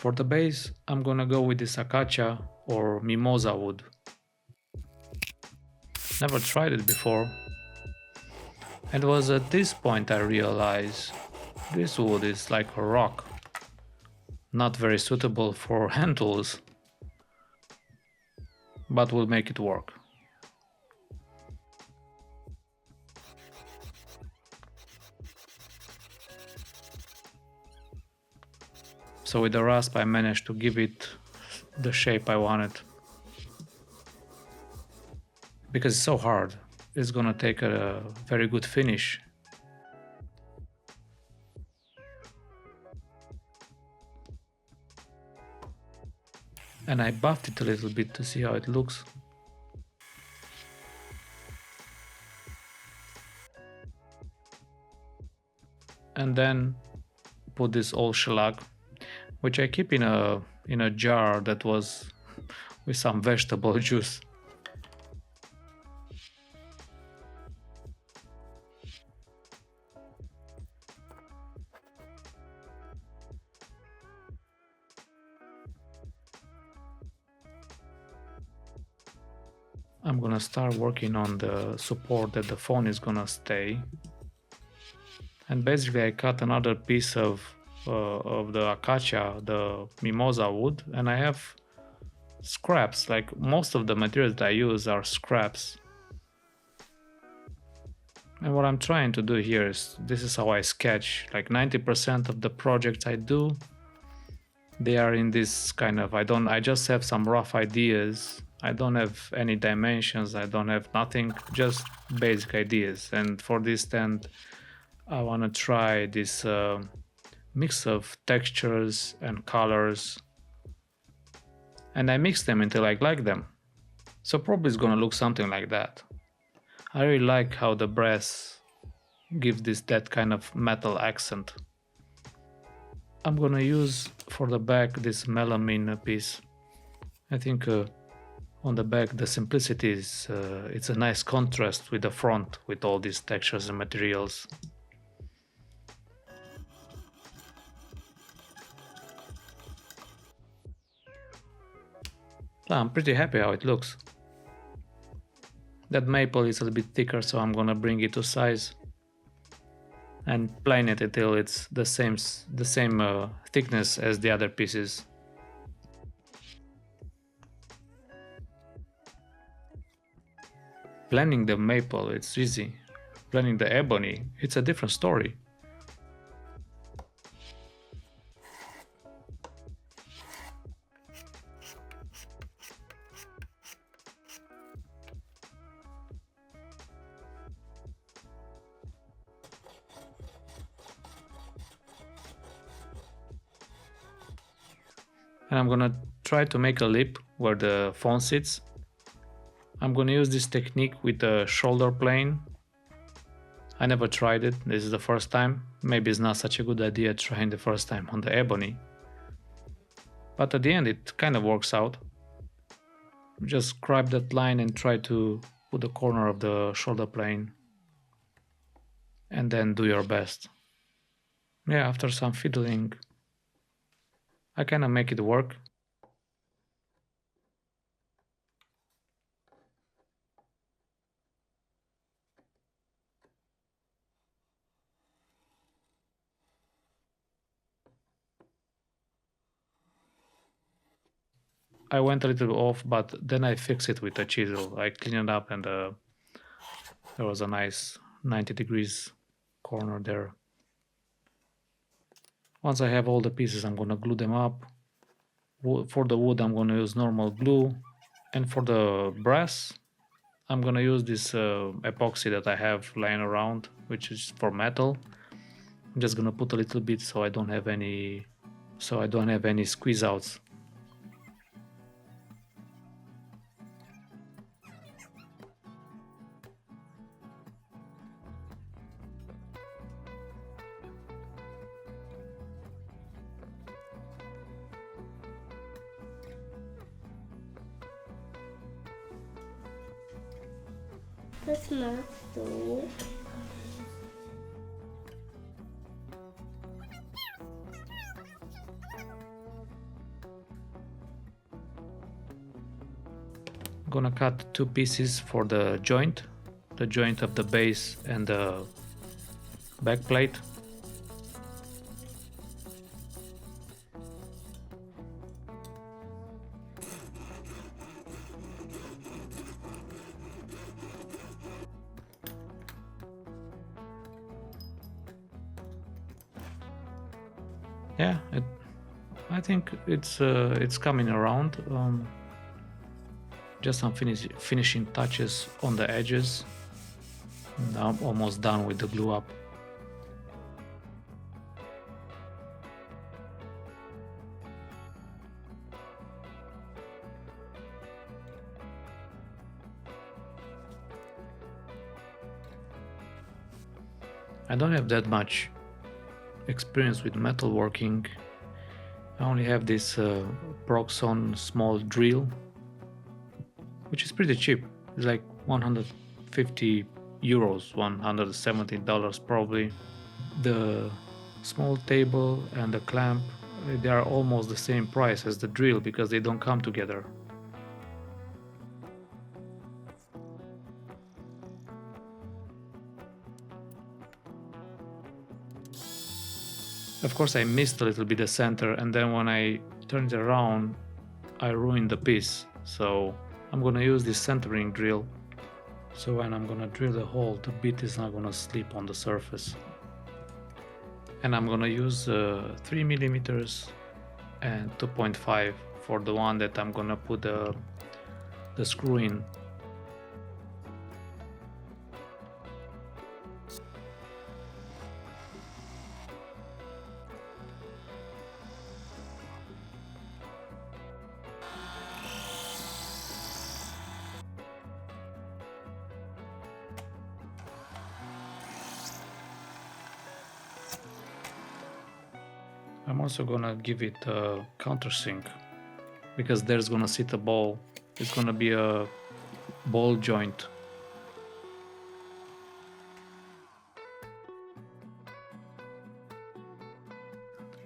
For the base, I'm gonna go with this acacia or mimosa wood. Never tried it before. And it was at this point I realized this wood is like a rock, not very suitable for hand tools, but will make it work. So with the rasp I managed to give it the shape I wanted. Because it's so hard, it's gonna take a very good finish. And I buffed it a little bit to see how it looks. And then put this old shellac, which I keep in a jar that was with some vegetable juice. I'm gonna start working on the support that the phone is gonna stay. And basically I cut another piece of the acacia, the mimosa wood, and I have scraps. Like most of the materials that I use are scraps. And what I'm trying to do here is, this is how I sketch. Like 90% of the projects I do, they are in this kind of, I just have some rough ideas. I don't have any dimensions, I don't have nothing, just basic ideas. And for this stand, I want to try this mix of textures and colors, and I mix them until I like them. So probably it's gonna look something like that. I really like how the brass gives that kind of metal accent. I'm gonna use for the back this melamine piece. I think on the back the simplicity is it's a nice contrast with the front with all these textures and materials. I'm pretty happy how it looks. That maple is a little bit thicker, so I'm gonna bring it to size and plane it until it's the same thickness as the other pieces. Planing the maple, it's easy. Planing the ebony, it's a different story. And I'm gonna try to make a lip where the phone sits. I'm gonna use this technique with the shoulder plane. I never tried it, this is the first time. Maybe it's not such a good idea trying the first time on the ebony. But at the end it kind of works out. Just grab that line and try to put the corner of the shoulder plane. And then do your best. Yeah, after some fiddling, I kind of make it work. I went a little off, but then I fixed it with a chisel. I cleaned it up and there was a nice 90 degrees corner there. Once I have all the pieces, I'm gonna glue them up. For the wood, I'm gonna use normal glue. And for the brass, I'm gonna use this epoxy that I have lying around, which is for metal. I'm just gonna put a little bit so I don't have any squeeze outs. Das machst du. gonna cut two pieces for the joint of the base and the back plate. Yeah, I think it's coming around. Just some finishing touches on the edges. Now I'm almost done with the glue up. I don't have that much experience with metalworking. I only have this Proxon small drill, which is pretty cheap. It's like 150 euros, $170 probably. The small table and the clamp, they are almost the same price as the drill because they don't come together. Of course I missed a little bit the center, and then when I turned it around I ruined the piece, so I'm gonna use this centering drill, so when I'm gonna drill the hole the bit is not gonna slip on the surface. And I'm gonna use 3 millimeters and 2.5 for the one that I'm gonna put the screw in. I'm also gonna give it a countersink because there's gonna sit a ball. It's gonna be a ball joint.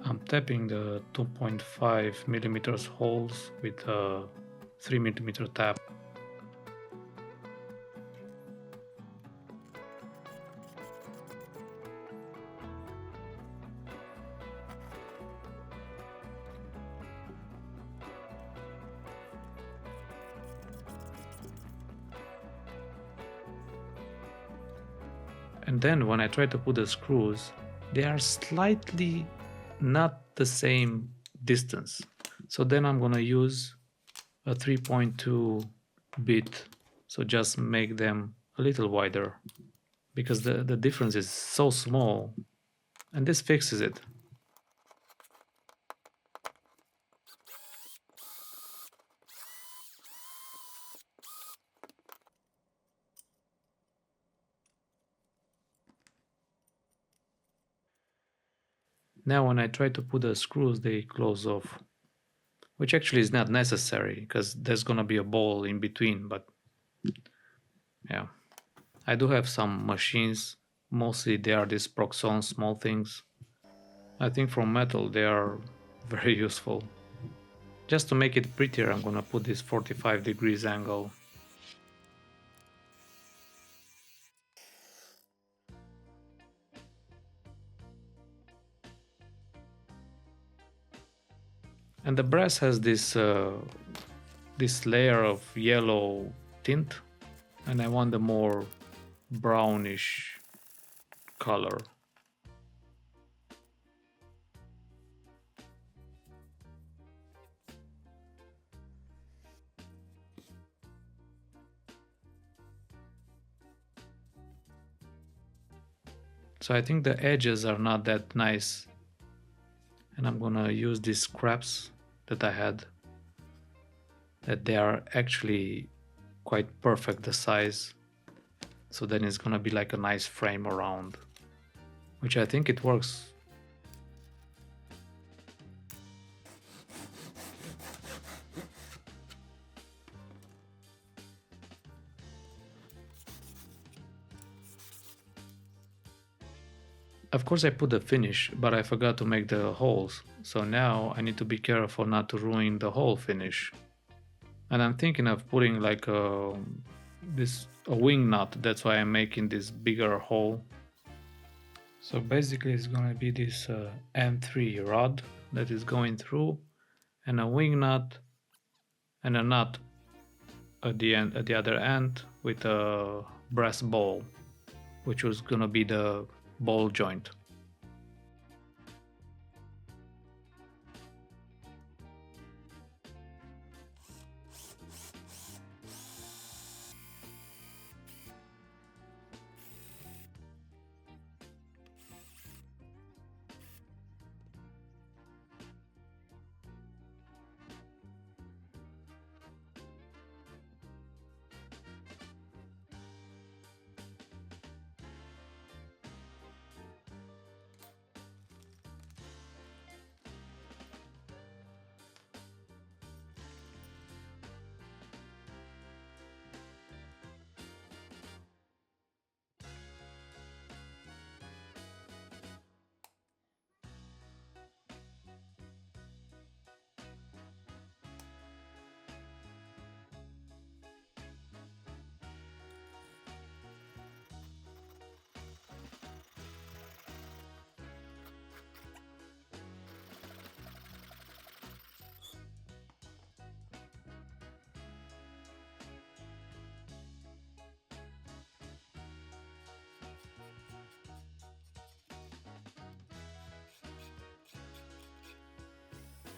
I'm tapping the 2.5 millimeters holes with a 3 millimeter tap. And then when I try to put the screws, they are slightly not the same distance. So then I'm gonna use a 3.2 bit, so just make them a little wider because the difference is so small, and this fixes it. Now when I try to put the screws, they close off, which actually is not necessary because there's gonna be a ball in between, but yeah. I do have some machines, mostly they are these Proxon small things. I think from metal they are very useful. Just to make it prettier, I'm gonna put this 45 degrees angle. And the brass has this layer of yellow tint, and I want the more brownish color. So I think the edges are not that nice, and I'm gonna use these scraps that I had, that they are actually quite perfect the size, so then it's gonna be like a nice frame around, which I think it works. Of course I put the finish, but I forgot to make the holes, so now I need to be careful not to ruin the whole finish. And I'm thinking of putting like a wing nut. That's why I'm making this bigger hole. So basically it's gonna be this M3 rod that is going through, and a wing nut and a nut at the end, at the other end, with a brass ball, which was gonna be the ball joint.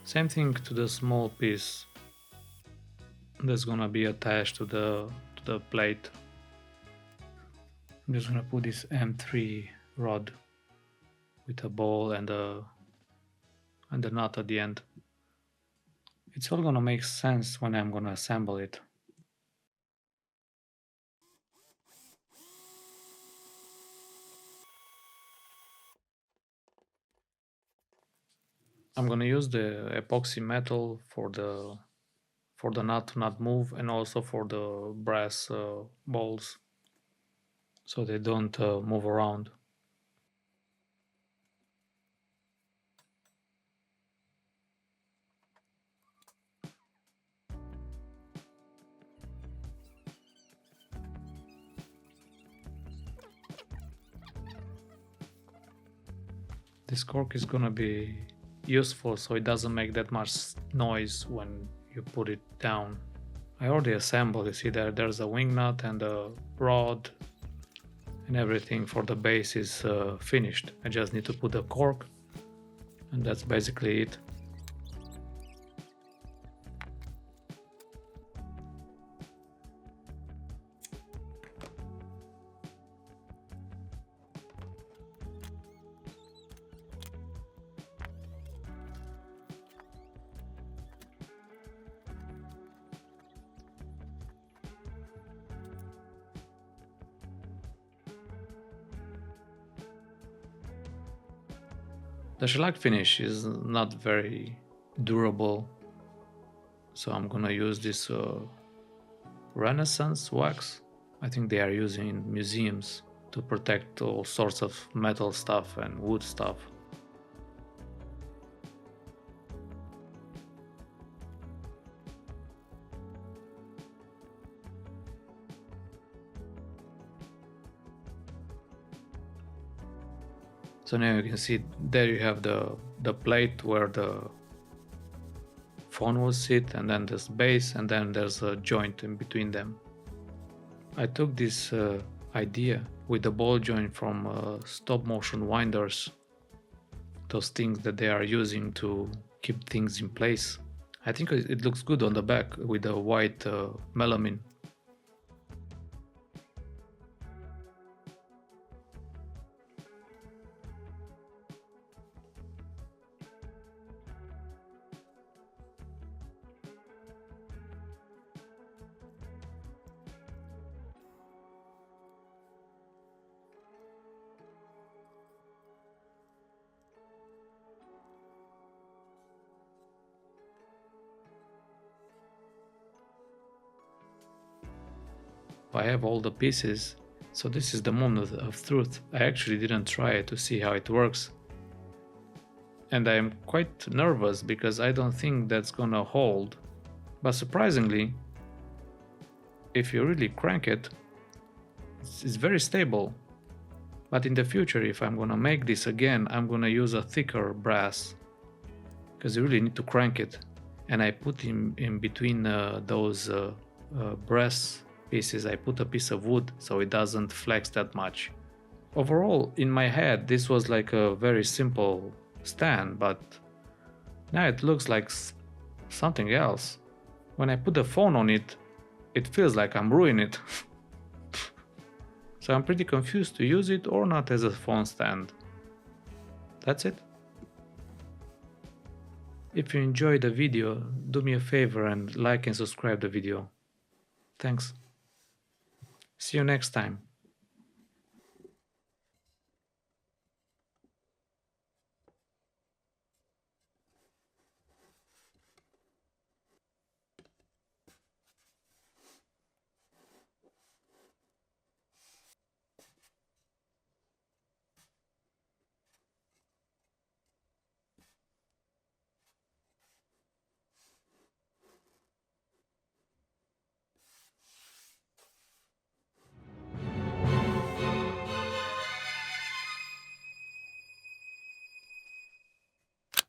Same thing to the small piece that's gonna be attached to the plate. I'm just gonna put this M3 rod with a ball and a nut at the end. It's all gonna make sense when I'm gonna assemble it. I'm gonna use the epoxy metal for the nut to not move, and also for the brass balls so they don't move around. This cork is gonna be useful so it doesn't make that much noise when you put it down. I already assembled, you see there's a wing nut and a rod, and everything for the base is finished. I just need to put the cork, and that's basically it. The shellac finish is not very durable, so I'm gonna use this Renaissance wax. I think they are using in museums to protect all sorts of metal stuff and wood stuff. So now you can see there you have the plate where the phone will sit, and then this base, and then there's a joint in between them. I took this idea with the ball joint from stop motion winders, those things that they are using to keep things in place. I think it looks good on the back with the white melamine. I have all the pieces, so this is the moment of truth. I actually didn't try it to see how it works. And I am quite nervous because I don't think that's gonna hold. But surprisingly, if you really crank it, it's very stable. But in the future, if I'm gonna make this again, I'm gonna use a thicker brass, because you really need to crank it. And I put in between those brass pieces, I put a piece of wood so it doesn't flex that much. Overall, in my head, this was like a very simple stand, but now it looks like something else. When I put the phone on it, it feels like I'm ruining it. So I'm pretty confused to use it or not as a phone stand. That's it. If you enjoyed the video, do me a favor and like and subscribe the video. Thanks. See you next time.